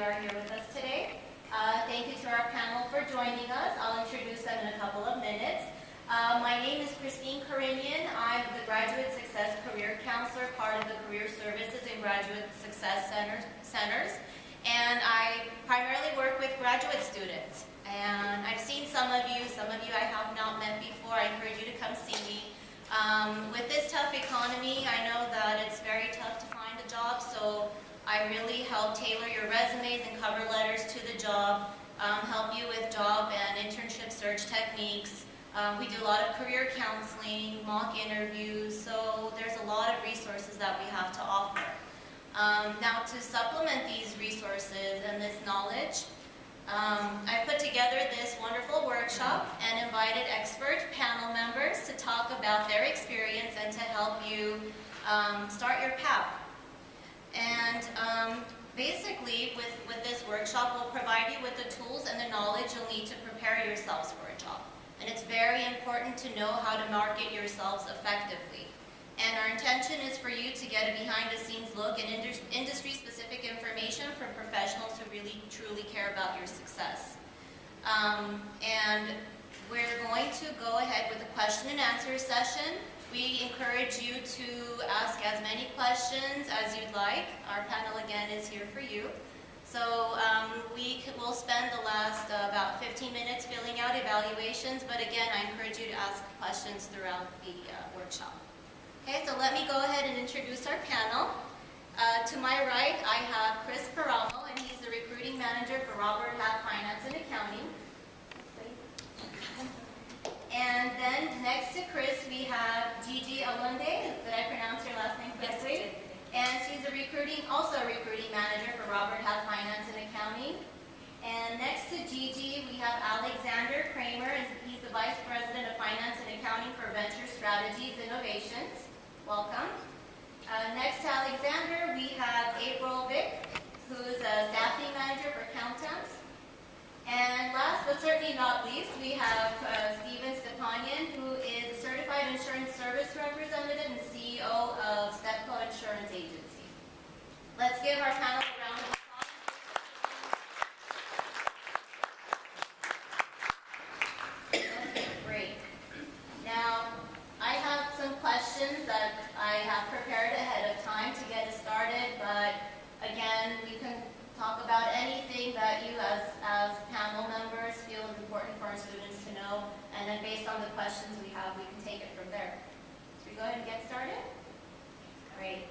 are here with us today. Thank you to our panel for joining us. I'll introduce them in a couple of minutes. My name is Christine Karinian. I'm the Graduate Success Career Counselor, part of the Career Services and Graduate Success Centers. And I primarily work with graduate students. And I've seen some of you I have not met before. I encourage you to come see me. With this tough economy, I know that it's very tough to find a job, so I really help tailor your resumes and cover letters to the job, help you with job and internship search techniques. We do a lot of career counseling, mock interviews, so there's a lot of resources that we have to offer. Now, to supplement these resources and this knowledge, I put together this wonderful workshop and invited expert panel members to talk about their experience and to help you start your path. And basically, with this workshop, we'll provide you with the tools and the knowledge you'll need to prepare yourselves for a job. And it's very important to know how to market yourselves effectively. And our intention is for you to get a behind-the-scenes look at industry-specific information from professionals who really, truly care about your success. And we're going to go ahead with a question and answer session. We encourage you to ask as many questions as you'd like. Our panel, again, is here for you. So we'll spend the last about 15 minutes filling out evaluations, but again, I encourage you to ask questions throughout the workshop. Okay, so let me go ahead and introduce our panel. To my right, I have Chris Paramo, and he's the recruiting manager for Robert Half Finance and Accounting. And then next to Chris, we have Gigi Alunde. Did I pronounce your last name correctly? Yes. And she's also a recruiting manager for Robert Half Finance and Accounting. And next to Gigi, we have Alexander Kramer. He's the Vice President of Finance and Accounting for Venture Strategies Innovations. Welcome. Next to Alexander, we have April Vick, who's a staffing manager for Countemps. And last but certainly not least, we have Steven Stepanian, who is a certified insurance service representative and the CEO of Stepco Insurance Agency. Let's give our panel a round of applause. Okay, great. Now, I have some questions that I have prepared ahead of time to get us started, but again, we can talk about anything that you as panel members feel is important for our students to know, and then based on the questions we have, we can take it from there. Should we go ahead and get started? Great.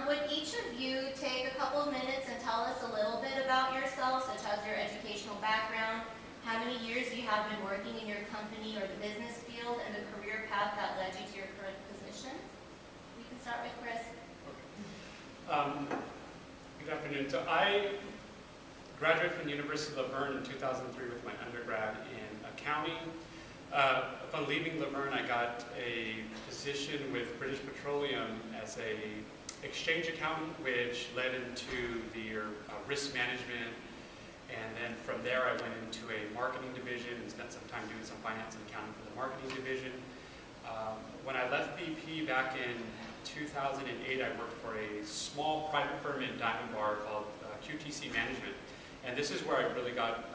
Would each of you take a couple of minutes and tell us a little bit about yourself, such as your educational background, how many years you have been working in your company or the business field, and the career path that led you to your current position? We can start with Chris. Okay. Good afternoon. So I graduated from the University of La Verne in 2003 with my undergrad in accounting. Upon leaving La Verne, I got a position with British Petroleum as a exchange accountant, which led into the risk management. And then from there, I went into a marketing division and spent some time doing some finance and accounting for the marketing division. When I left BP back in 2008, I worked for a small private firm in Diamond Bar called QTC Management. And this is where I really got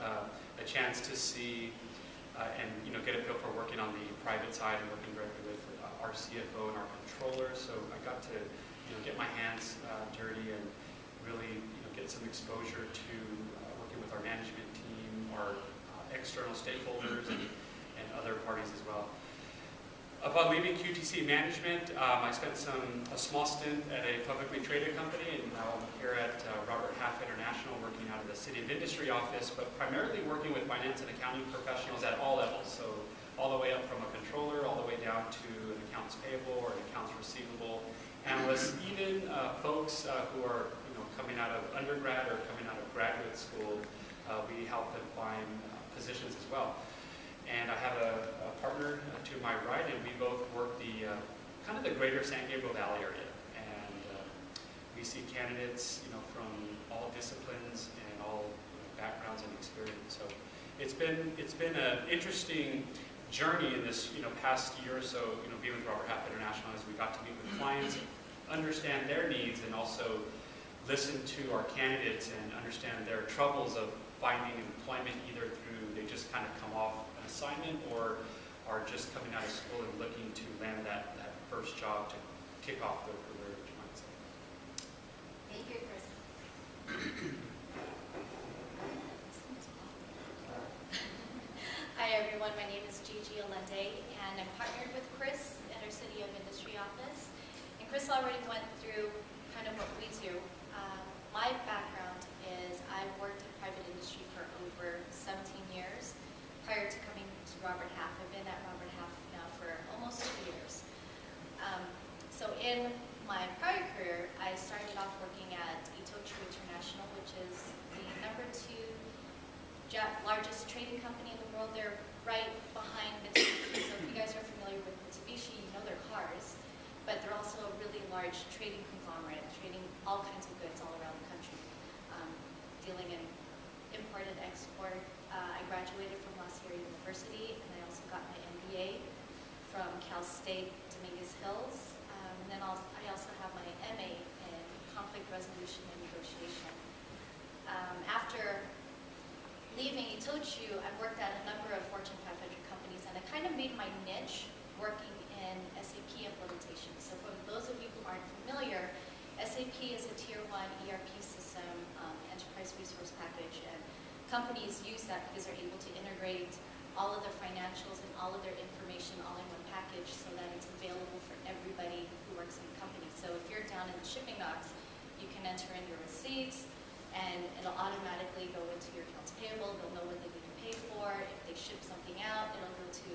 a chance to see and get a feel for working on the private side and working directly with our CFO and our controller. So I got to get my hands dirty and really get some exposure to with our management team, our external stakeholders, and other parties as well. Upon leaving QTC Management, I spent a small stint at a publicly traded company, and now I'm here at Robert Half International, working out of the City of Industry office, but primarily working with finance and accounting professionals at all levels. So all the way up from a controller, all the way down to an accounts payable or an accounts receivable analyst, even folks who are coming out of undergrad or coming out of graduate school. We help them find positions as well. And I have a partner to my right, and we both work kind of the greater San Gabriel Valley area. And we see candidates, from all disciplines and all backgrounds and experience. So it's been an interesting journey in this past year or so, being with Robert Half International, as we got to meet with clients, understand their needs, and also listen to our candidates and understand their troubles of finding employment, either through they just kind of come off an assignment or are just coming out of school and looking to land that first job to kick off their career, you might say. Thank you, Chris. Hi everyone, my name is Gigi Alende and I'm partnered with Chris in our City of Industry office. And Chris already went through kind of what we do. My background is I've worked in private industry for over 17 years prior to coming to Robert Half. I've been at Robert Half now for almost 2 years. So in my prior career, I started off working at Itochu International, which is the #2 largest trading company in the world. They're right behind Mitsubishi. So if you guys are familiar with Mitsubishi, you know their cars, but they're also a really large trading conglomerate, trading all kinds of goods all around the country, dealing in import and export. I graduated from La Sierra University, and I also got my MBA from Cal State Dominguez Hills. And then I also have my MA in conflict resolution and negotiation. After leaving Itochu, I worked at a number of Fortune 500 companies, and I kind of made my niche working in SAP implementation. So for those of you who aren't familiar, SAP is a Tier 1 ERP system, enterprise resource package, and companies use that because they're able to integrate all of their financials and all of their information all in one package so that it's available for everybody who works in the company. So if you're down in the shipping docks, you can enter in your receipts, and it'll automatically go into your accounts payable. They'll know what they need to pay for. If they ship something out, it'll go to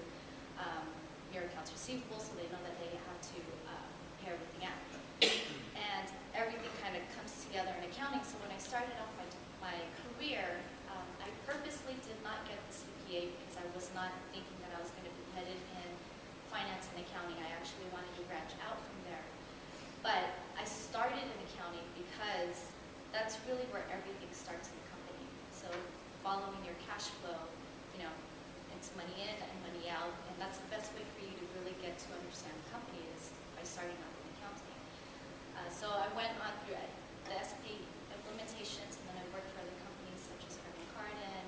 your accounts receivable, so they know that they have to pay everything out. And everything kind of comes together in accounting. So when I started off my career, I purposely did not get the CPA because I was not thinking that I was going to be headed in finance and accounting. I actually wanted to branch out from there. But I started in accounting because that's really where everything starts in the company. So following your cash flow, you know, it's money in and money out, and that's the best way for you to really get to understand the company is by starting off in accounting. So I went on through the SAP implementations, and then I worked for other companies such as Herman Carden,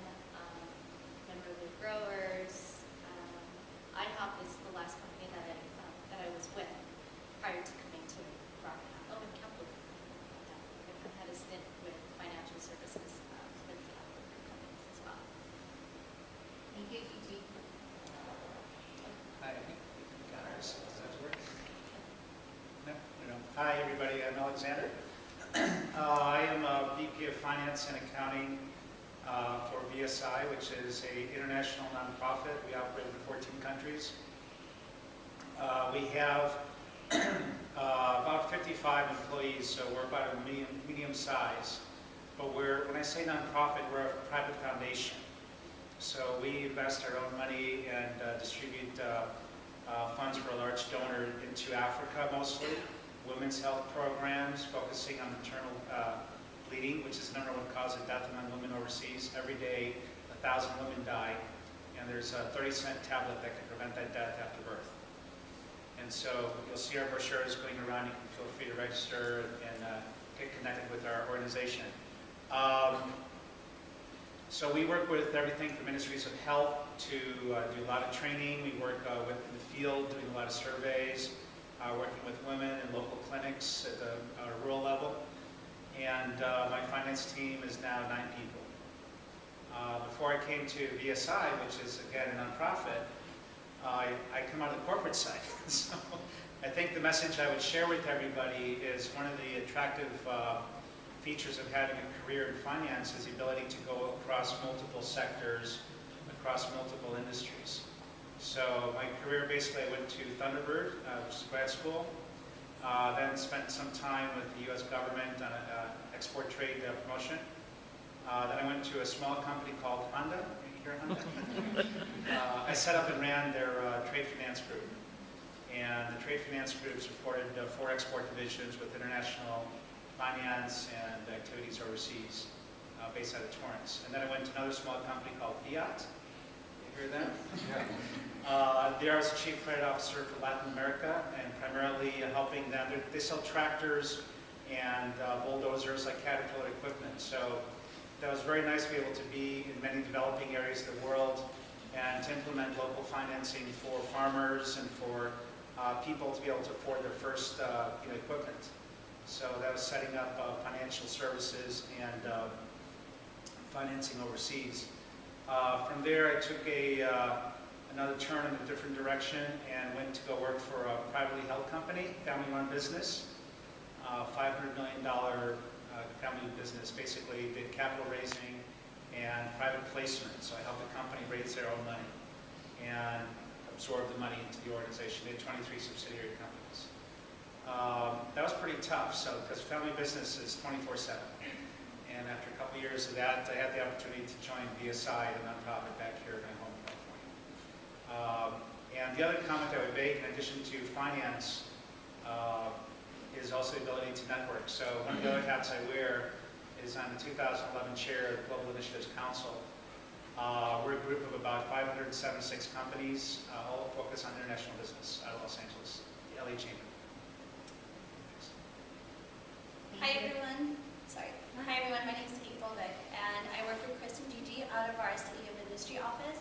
Monroe Growers. IHOP is the last company that I was with prior to coming to Rocket. Oh, and Kepler. I had a stint with financial services with companies as well. Thank you, Gigi. Hi, I think we got ours. Does that work? No, we don't. Hi, everybody. I'm Alexander. I am a VP of Finance and Accounting for VSI, which is an international nonprofit. We operate in 14 countries. We have about 55 employees, so we're about a medium size. But when I say nonprofit, we're a private foundation. So we invest our own money and distribute funds for a large donor into Africa mostly, women's health programs focusing on maternal bleeding, which is the #1 cause of death among women overseas. Every day, 1,000 women die, and there's a 30-cent tablet that can prevent that death after birth. And so you'll see our brochures going around. You can feel free to register and get connected with our organization. So we work with everything from ministries of health to do a lot of training. We work in the field doing a lot of surveys, working with women in local clinics at the rural level. And my finance team is now 9 people. Before I came to VSI, which is again a nonprofit, I come out of the corporate side. So I think the message I would share with everybody is one of the attractive features of having a career in finance is the ability to go across multiple sectors, across multiple industries. So my career, basically, I went to Thunderbird, which is grad school, then spent some time with the U.S. government on an export trade promotion. Then I went to a small company called Honda. You hear Honda? I set up and ran their trade finance group. And the trade finance group supported 4 export divisions with international finance and activities overseas, based out of Torrance. And then I went to another small company called Fiat. You hear them? Yeah. There I was the chief credit officer for Latin America, and primarily helping them. They sell tractors and bulldozers like Caterpillar equipment. So that was very nice to be able to be in many developing areas of the world and to implement local financing for farmers and for people to be able to afford their first equipment. So that was setting up financial services and financing overseas. From there, I took another turn in a different direction and went to go work for a privately held company, family-run business, $500 million family business. Basically, did capital raising and private placement. So I helped the company raise their own money and absorb the money into the organization. They had 23 subsidiary companies. That was pretty tough, because family business is 24/7. And after a couple of years of that, I had the opportunity to join BSI, the nonprofit back here in my home, California. And the other comment I would make, in addition to finance, is also the ability to network. So one of the other hats I wear is I'm the 2011 chair of the Global Initiatives Council. We're a group of about 576 companies, all focused on international business out of Los Angeles, the LA Chamber. Hi everyone. Hi everyone. My name is April Vick, and I work with Chris and Gigi out of our City of Industry office.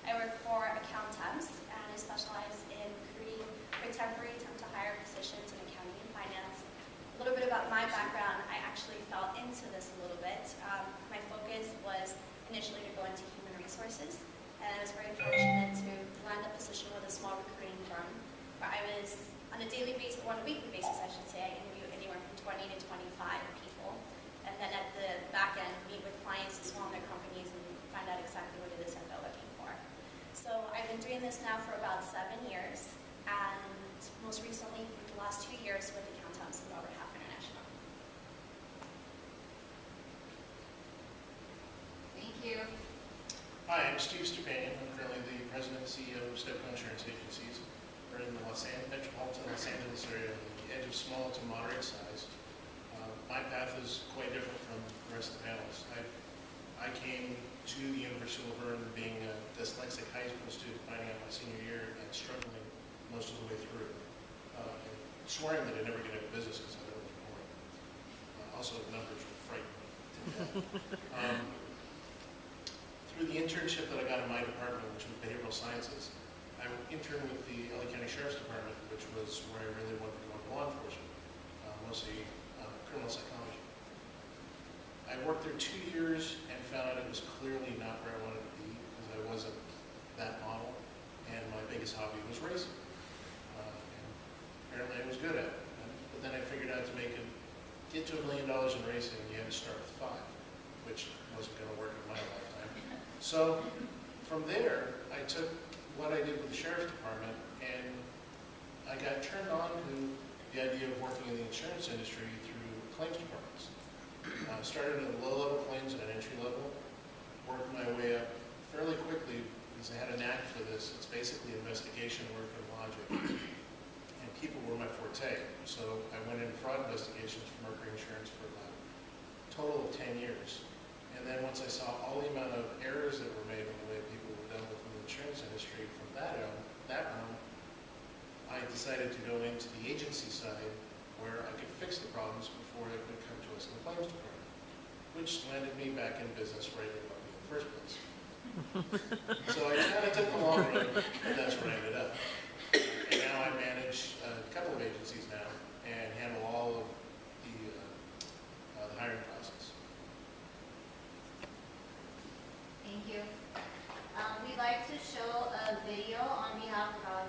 I work for accountants, and I specialize in recruiting for temporary temp-to-hire positions in accounting and finance. A little bit about my background: I actually fell into this a little bit. My focus was initially to go into human resources, and I was very fortunate to land a position with a small recruiting firm where I was on a daily basis, or on a weekly basis, I should say. I interview anywhere from 20 to 25 people, and then at the back end, meet with clients to swarm their companies and find out exactly what it is that they're looking for. So I've been doing this now for about 7 years, and most recently, for the last 2 years, with Accountants and Robert Half International. Thank you. Hi, I'm Steve Stupanian. I'm currently the president and CEO of Stepco Insurance Agencies. We're in the metropolitan Los Angeles area, on the edge of small to moderate size. My path is quite different from the rest of the panelists. I came to the University of Laverne being a dyslexic high school student, finding out my senior year and struggling most of the way through. And swearing that I'd never get into business because I thought it was boring. Also, the numbers were frightening me. Through the internship that I got in my department, which was behavioral sciences, I interned with the LA County Sheriff's Department, which was where I really wanted to go into law enforcement, mostly criminal psychology. I worked there 2 years and found out it was clearly not where I wanted to be because I wasn't that model, and my biggest hobby was racing. And apparently I was good at it. But then I figured out to get to $1 million in racing, you had to start with 5, which wasn't going to work in my lifetime. So from there, I took what I did with the Sheriff's Department, and I got turned on to the idea of working in the insurance industry through claims departments. Started at low-level claims at an entry level, worked my way up fairly quickly because I had a knack for this. It's basically investigation work and logic, and people were my forte. So I went into fraud investigations for Mercury Insurance for about a total of 10 years. And then once I saw all the amount of errors that were made in the way people were dealt with in the insurance industry from that realm, I decided to go into the agency side where I could fix the problems before they could come to us in the claims department, which landed me back in business where I didn't want to be in the first place. So I kind of took the long road, and that's where I ended up. And now I manage a couple of agencies now and handle all of the hiring process. Thank you. We'd like to show a video on behalf of our